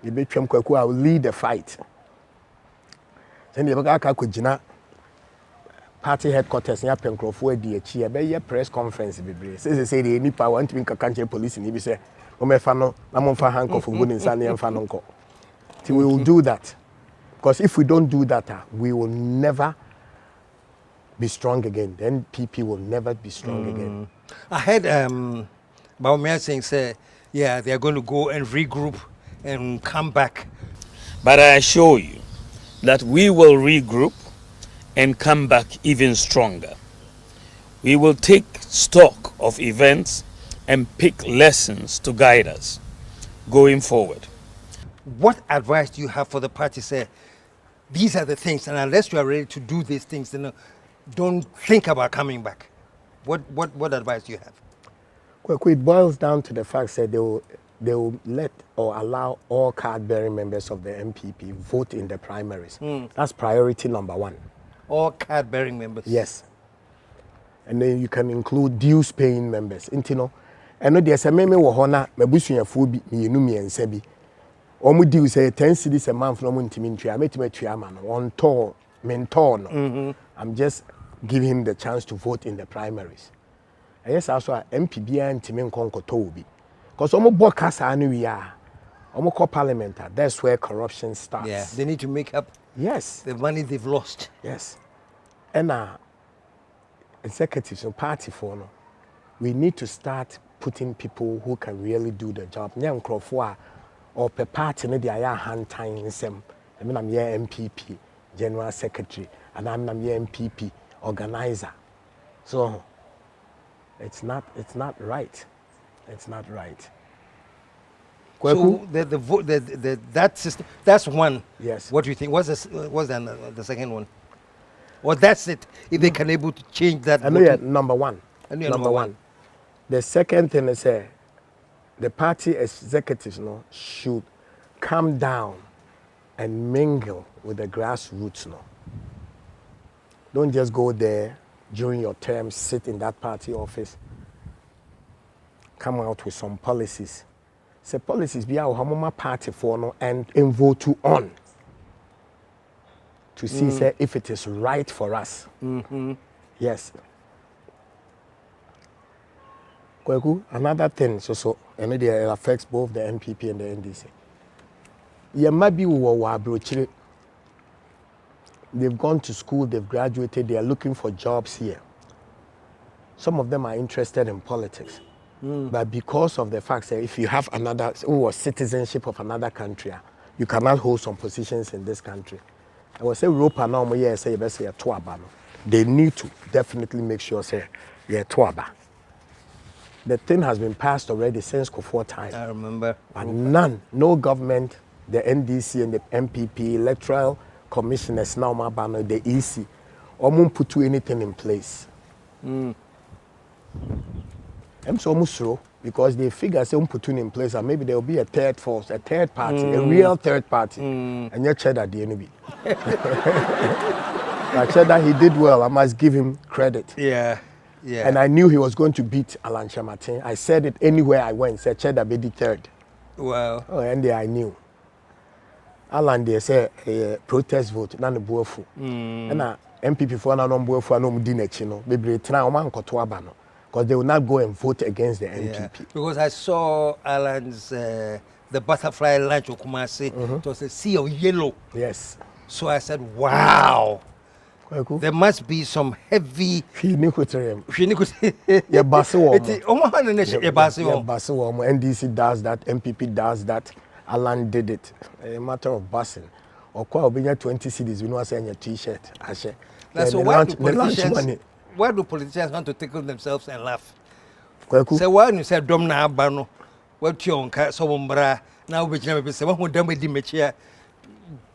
I will lead the fight. Then you go party headquarters near Pencroff, be a press conference. Say the Nipa want to be country police in Ibise. Omefano, Namonfa handcuff for good in Sunday and Fanonco. We will do that. Because if we don't do that, we will never be strong again. The NPP will never be strong again. I heard Baumia saying, say, yeah, they are going to go and regroup and come back. But I assure you that we will regroup and come back even stronger. We will take stock of events and pick lessons to guide us going forward. What advice do you have for the party? Say, these are the things, and unless you are ready to do these things, then don't think about coming back. What advice do you have? It boils down to the fact that they will let or allow all card-bearing members of the NPP vote in the primaries. That's priority number one. All card-bearing members? Yes. And then you can include dues-paying members. And there's a meme wahona mebusunya fubi miyenu and sebi. Omu due say 10 cities a month no muntiminti. I met man on tour mentor. I'm just giving him the chance to vote in the primaries. And yes, also MPB and Timin Konko Tobi. Because almost broadcast we are. Almost call parliament. That's where corruption starts. Yeah, they need to make up Yes. the money they've lost. Yes. And executives and party for no, we need to start putting people who can really do the job. Nyam Crawford or per party ne dia hand time sem. I mean I'm here NPP, General Secretary, and I'm here NPP, organizer. So it's not right. It's not right. So that system, that's one. Yes. What do you think? What's the second one? Or that's it? If they can able to change that. I know yeah, number one. Number one. The second thing is the party executives should come down and mingle with the grassroots. Don't just go there during your term, sit in that party office. Come out with some policies. Say policies be our Hamoma party for and vote to on to see say if it is right for us. Yes. Another thing, and it affects both the NPP and the NDC. They've gone to school, they've graduated, they are looking for jobs here. Some of them are interested in politics. But because of the fact that if you have another citizenship of another country, you cannot hold some positions in this country. I will say Europe now, they need to definitely make sure say yeah tuaba. The thing has been passed already since Kufuor time. I remember. But none, no government, the NDC and the MPP, electoral commissioners now, the EC, won't put anything in place. I'm so much so because they figure say put in place and maybe there will be a third force, a third party, a real third party. And yet Cheddar the enemy. Like Cheddar, he did well. I must give him credit. Yeah. Yeah. And I knew he was going to beat Alan Martin. I said it anywhere I went. Said Cheddar be the third. Wow. Oh, and I knew. Alan they say protest vote, none of bofu. And MPP for no bofu no dinechino. Maybe try man kotoaba no. Because they will not go and vote against the NPP. Yeah. Because I saw Alan's the butterfly lunch of Kumasi. It was a sea of yellow. Yes. So I said, wow. There must be some heavy. NDC does that, MPP does that, Alan did it. A matter of busing. Or quite 20 cities, we know saying a t-shirt. So why do politicians want to tickle themselves and laugh? So why you say Domna Abano, what you now which never be say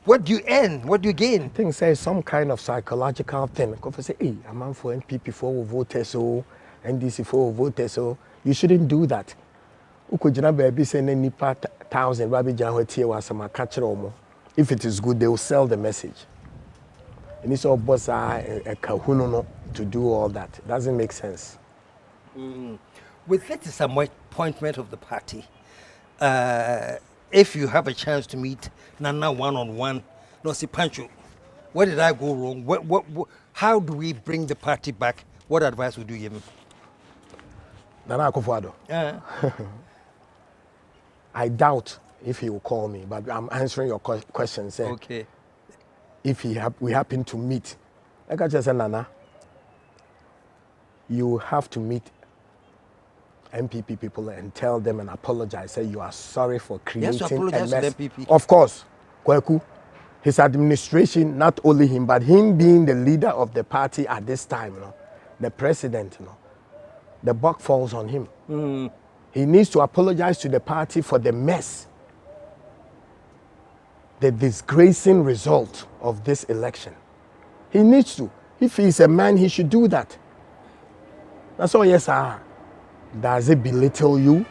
what do you earn? What do you gain? I think say some kind of psychological thing. Because say, hey, a man for NPP for vote so, NDC for vote so. You shouldn't do that. Ukujina baby send any part 1,000 Rabbi Jahoti was some catcher omo. If it is good, they will sell the message. And it's all boss a kahuno to do all that. It doesn't make sense. With that disappointment of the party, if you have a chance to meet Nana one-on-one, no, see Pancho, where did I go wrong? What, how do we bring the party back? What advice would you give him? Nana Akufo-Addo. I doubt if he will call me, but I'm answering your question. Say, okay. If we happen to meet, like I just said, Nana, you have to meet MPP people and tell them and apologize. Say you are sorry for creating a mess. To the MPP. Of course, Kweku, his administration, not only him, but him being the leader of the party at this time, the president, the buck falls on him. He needs to apologize to the party for the mess, the disgracing result of this election. He needs to. If he's a man, he should do that. That's all, yes, sir. Does it belittle you?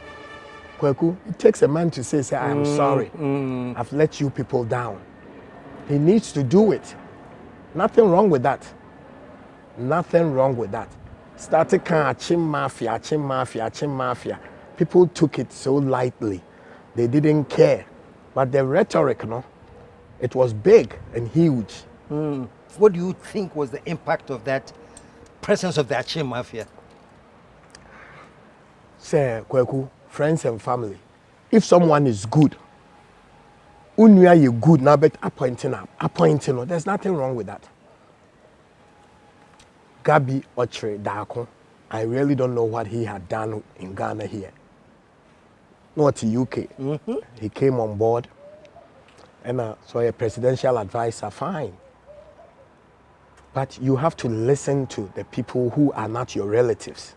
Kweku, it takes a man to say I am sorry. I've let you people down. He needs to do it. Nothing wrong with that. Nothing wrong with that. Started Chim Mafia. People took it so lightly. They didn't care. But the rhetoric, it was big and huge. What do you think was the impact of that presence of the Chim Mafia? Say, Kweku, friends and family. If someone is good, unya you good now, but appointing, there's nothing wrong with that. Gabi Ochre Dako, I really don't know what he had done in Ghana here. Not to UK. He came on board, and so a presidential advisor, fine. But you have to listen to the people who are not your relatives.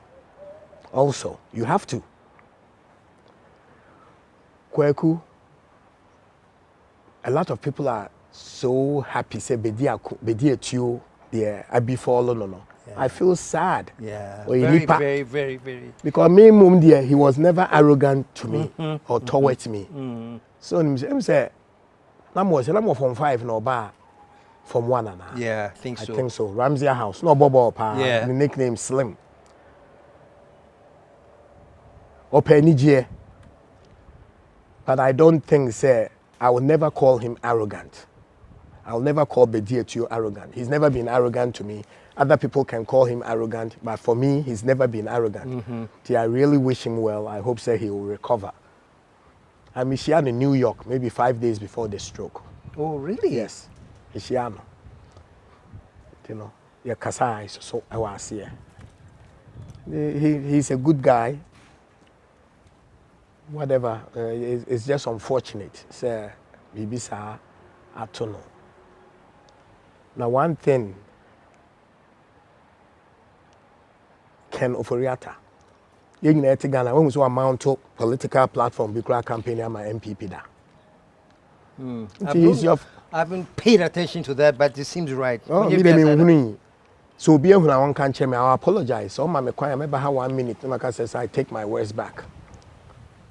Also, you have to. Kweku, a lot of people are so happy, say, Bedi yeah, I be fallen no. I feel sad. Yeah, very. Because me, mum, dear, he was never arrogant to me or towards me. So him say, I'm from 5 no bar, from 1 and a half. Yeah, I think so. I think so. Ramsey House, no Bobo pa. Yeah. The nickname Slim. Or Penny. But I don't think, say, I will never call him arrogant. I'll never call Bedi arrogant. He's never been arrogant to me. Other people can call him arrogant, but for me, he's never been arrogant. I really wish him well. I hope he will recover. I mean, she had in New York, maybe 5 days before the stroke. Oh, really? Yes. Ishiano. You know, yeah, Kasai, so I was here. He's a good guy. Whatever, it's just unfortunate. Say, Bibisa, I don't know. Now, one thing, Ken Oforiata. You know, Ghana, when we saw a mount political platform, because campaign, I'm an NPP da. I haven't paid attention to that, but it seems right. Oh, so be when I want to me, I apologize. So my I remember how 1 minute, like I says, I take my words back.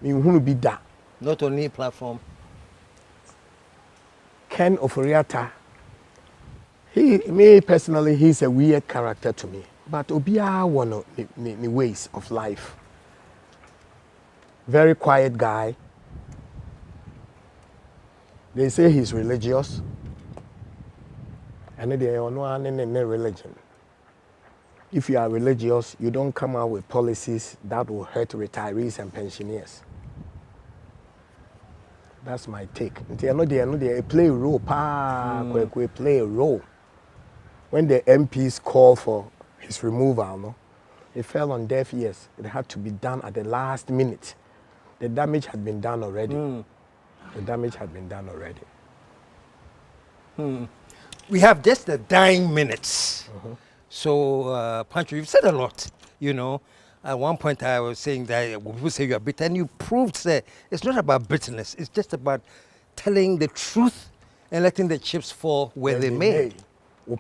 Me who be that. Not only platform. Ken Oforiata. Me personally, he's a weird character to me. But Obia one of the ways of life. Very quiet guy. They say he's religious. And they are no religion. If you are religious, you don't come out with policies that will hurt retirees and pensioners. That's my take. They play a role. Play a role. When the MPs call for his removal, no, it fell on deaf ears. It had to be done at the last minute. The damage had been done already. The damage had been done already. We have just the dying minutes. So, Pancho, you've said a lot, you know. At one point I was saying that when people say you are bitter, and you proved that it's not about bitterness. It's just about telling the truth and letting the chips fall where they may.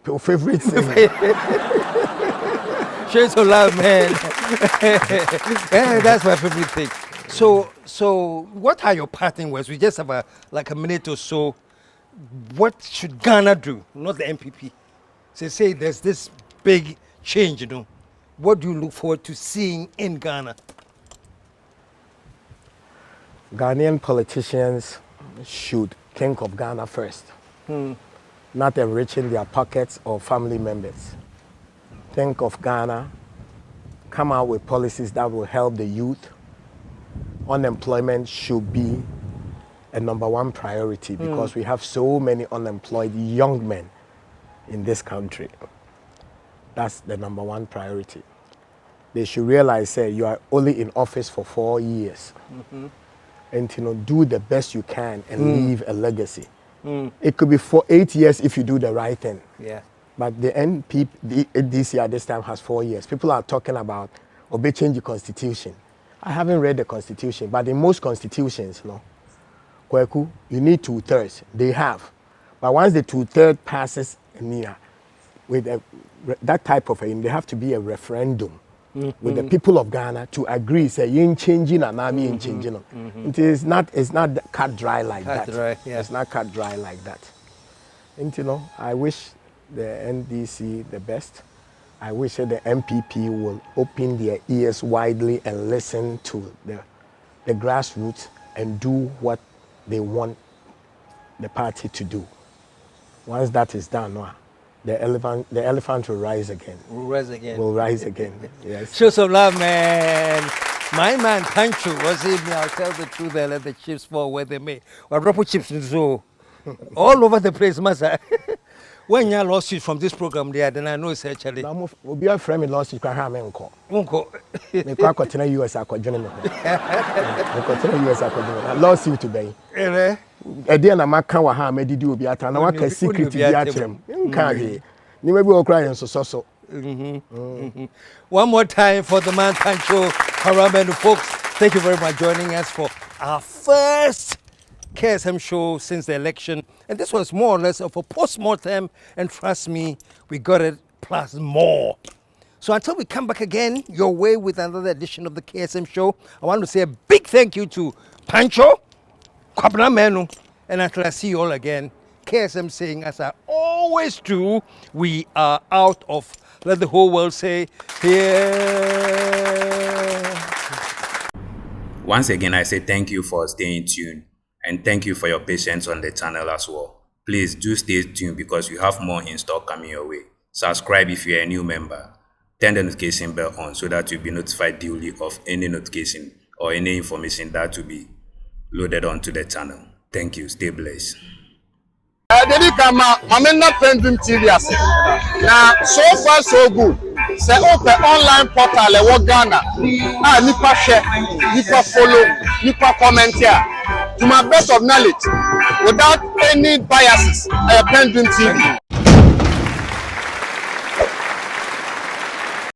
Your favorite thing. Share so loud, man. Yeah, that's my favorite thing. So what are your parting words? We just have a minute or so. What should Ghana do? Not the NPP. Say there's this big change, you know. What do you look forward to seeing in Ghana? Ghanaian politicians should think of Ghana first. Not enriching their pockets or family members. Think of Ghana, come out with policies that will help the youth. Unemployment should be a #1 priority because we have so many unemployed young men in this country. That's the #1 priority. They should realize, say, you are only in office for 4 years. And do the best you can and leave a legacy. It could be for 8 years if you do the right thing. Yeah. But the NPP, this year, this time has 4 years. People are talking about change the constitution. I haven't read the constitution, but in most constitutions, Kweku, you need 2/3. They have. But once the 2/3 passes, with that type of thing, there have to be a referendum with the people of Ghana to agree, say, you ain't changing and I'm ain't changing. It's not cut dry like that. It's not cut dry like that. And I wish the NDC the best. I wish that the NPP will open their ears widely and listen to the grassroots and do what they want the party to do. Once that is done, the elephant will rise again. Will rise again. Will rise again. Yes. Show some love, man. My man Pancho was in me. I'll tell the truth. They let the chips fall where they may. Well, drop chips in so all over the place, massa. When you lost you from this program there, then I know it's actually. We'll be a friend in lost you. Uncle. Me kwa continue US akwadwene me. Me continue US akwadwene. I lost you today. E dey na maka wa ha medidi obi ata na waka secret bi atrem. Nka he. Ni me bi okra yen so. One more time for the man Pancho Haramenu, folks. Thank you very much for joining us for our first KSM show since the election. And this was more or less of a post-mortem. And trust me, we got it plus more. So until we come back again your way with another edition of the KSM show, I want to say a big thank you to Pancho, Kwabna Menu, and until I see you all again, KSM saying, as I always do, we are out of, let the whole world say, here. Once again, I say thank you for staying tuned, and thank you for your patience on the channel as well. Please do stay tuned because we have more in store coming your way. Subscribe if you're a new member. Turn the notification bell on so that you'll be notified daily of any notification or any information that will be loaded onto the channel. Thank you. Stay blessed. PENDREAM TV now so far so good. Say open online portal e wo Ghana. Nipa share, nipa follow, nipa comment here. To my best of knowledge, without any biases, PENDREAM TV.